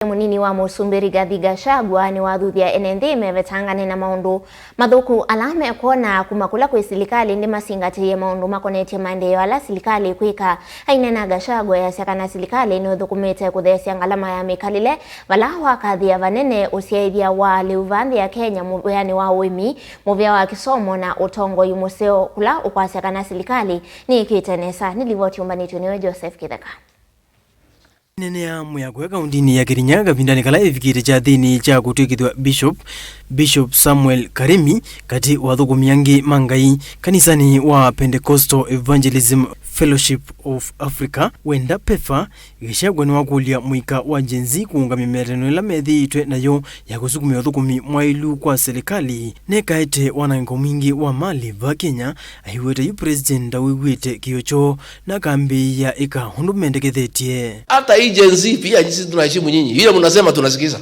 Munini wa Musumbiri Rigathi Gachagua ni wathuthia NND mevetangane na maundu mathuku alame kuona kumakula kwi silikali ndi masingatiye maundu makonetie maendeleo ala silikali kwika ainena Gachagua yasekana silikali ni thukumite kuthesia ngalama ya mikalile valawa kathia vanene usiaithia wa liuvanthi ya Kenya muveani wa uimi muvia wa kisomo na utongo yumuseo kula ukwasekana silikali ni ikitenesa nilivoti umbanitwe niwe Joseph Kitheka. Nene ya mwako ya kaundini ya Kirinyaga vindani kala evikire cha dhini cha kutuikithwa Bishop Samuel Karemi kati wathuku miangi mangai kanisani wa Pentecostal Evangelism Fellowship of Africa wenda pefa Gachagua ni wakulia mwika wa jenzi kuunga mimereno ila methiitwe nayo ya kusukumi wathukumi mwailu kwa serikali nekaete wanango mwingi wa mali va Kenya ahiweta yu president awigwite kiocho na kambi ya ika hundu mendekethetie. Hata hii jenzi pia jinsi tunaheshimu nyinyi. Vile mnasema tunasikiza.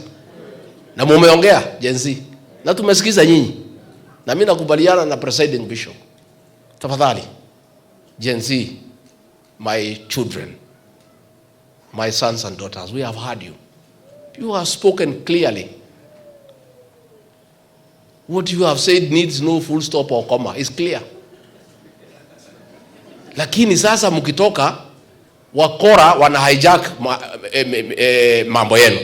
Na mumeongea jenzi. Na tumesikiza nyinyi. Na mimi nakubaliana na presiding bishop. Tafadhali. Jenzi, my children, my sons and daughters, we have heard you. You have spoken clearly. What you have said needs no full stop or comma. It's clear. Lakini sasa mkitoka wakora wana hijack mambo yenu.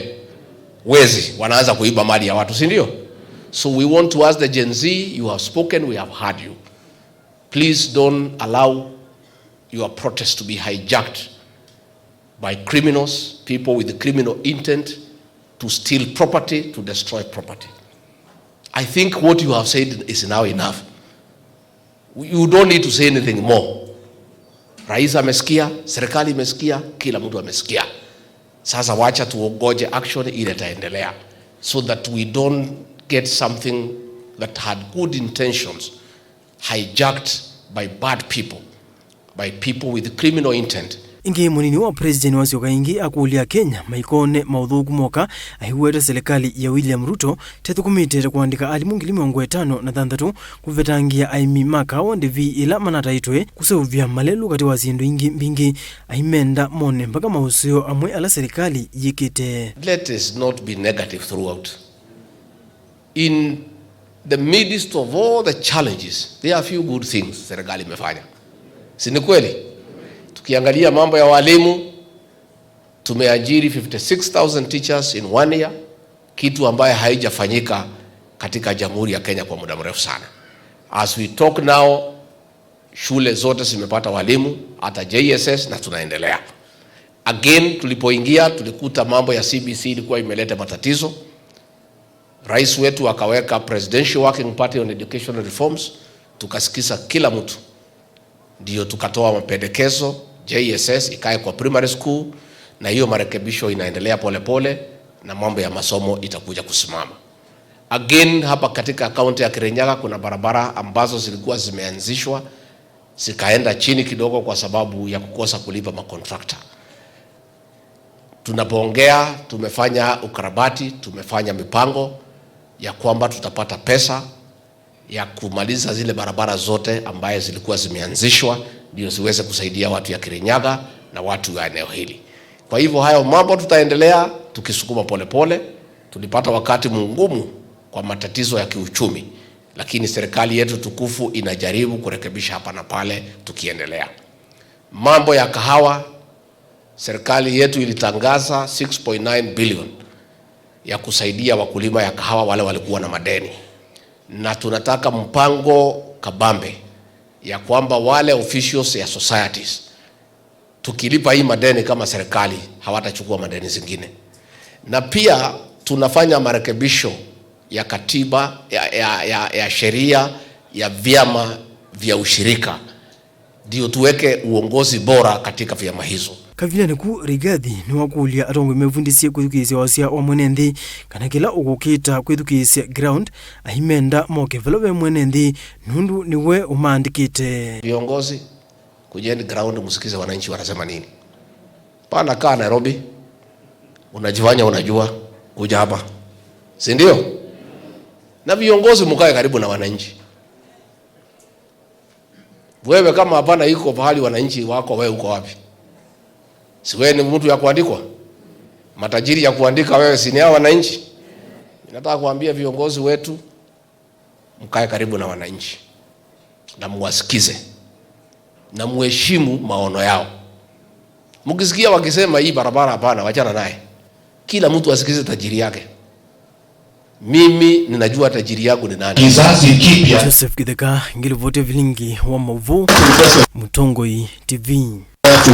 Wezi wanaanza kuiba mali ya watu, si ndio? So we want to ask the Gen Z, you have spoken, we have heard you. Please don't allow your protest to be hijacked by criminals, people with the criminal intent to steal property, to destroy property. I think what you have said is now enough. You don't need to say anything more. Rais amesikia, serikali imesikia, kila mtu amesikia. Sasa wacha tuongoje action ile taendelea so that we don't get something that had good intentions hijacked by bad people, by people with criminal intent. Ingi munini wa president wa sioka ingi akulia Kenya maikone mauthuku moka ahiweta serikali ya William Ruto tethukumite kuandika alimu 50 kuvetangia aimi maka wonde vi ila manataitwe kuseuvya malelu kati wa zindu ingi mbingi ahimenda mone mpaka mausio amwe ala serikali yikite. Let us not be negative throughout. In the midst of all the challenges, there are few good things serikali imefanya. Si ni kweli? Tukiangalia mambo ya walimu, tumeajiri 56,000 teachers in 1 year, kitu ambaye haijafanyika katika Jamhuri ya Kenya kwa muda mrefu sana. As we talk now, shule zote zimepata walimu, hata JSS, na tunaendelea. Again, tulipoingia tulikuta mambo ya CBC ilikuwa imeleta matatizo. Rais wetu akaweka Presidential Working Party on Educational Reforms, tukasikiza kila mtu. Ndio tukatoa mapendekezo, JSS ikae kwa primary school, na hiyo marekebisho inaendelea pole pole na mambo ya masomo itakuja kusimama. Again, hapa katika kaunti ya Kirinyaga kuna barabara ambazo zilikuwa zimeanzishwa zikaenda chini kidogo kwa sababu ya kukosa kulipa makontrakta. Tunapoongea tumefanya ukarabati, tumefanya mipango ya kwamba tutapata pesa ya kumaliza zile barabara zote ambaye zilikuwa zimeanzishwa ndio ziweze kusaidia watu ya Kirinyaga na watu wa eneo hili. Kwa hivyo hayo mambo tutaendelea tukisukuma pole pole. Tulipata wakati mgumu kwa matatizo ya kiuchumi, lakini serikali yetu tukufu inajaribu kurekebisha hapa na pale tukiendelea. Mambo ya kahawa, serikali yetu ilitangaza 6.9 billion ya kusaidia wakulima ya kahawa wale walikuwa na madeni. Na tunataka mpango kabambe ya kwamba wale officials ya societies tukilipa hii madeni kama serikali hawatachukua madeni zingine. Na pia tunafanya marekebisho ya katiba ya sheria ya vyama vya ushirika ndio tuweke uongozi bora katika vyama hizo. Kavila niku Rigathi ni wakulia atongo mevundisia kwithukisia wasia wa mwenenthi kana kila ukukita kwithukisia ground ahimenda moke velowe mwenenthi nundu niwe umaandikite. Viongozi kujeni ground musikize wananchi wanasema nini. Pana kaa Nairobi unajifanya unajua kuja hapa, si ndio? Na viongozi mkae karibu na wananchi. Wewe kama hapana iko pahali wananchi wako, wewe uko wapi? Si wewe ni mtu ya kuandikwa? Matajiri ya kuandika wewe si ni hao wananchi? Nataka kuambia viongozi wetu mkae karibu na wananchi na muwasikize na muheshimu maono yao. Mkisikia wakisema hii barabara hapana, wachana naye. Kila mtu asikize tajiri yake. Mimi ninajua tajiri yangu ni nani. Kizazi kipya. Joseph Kideka, ngilivote vilingi wa Mavu, Mutongoi TV.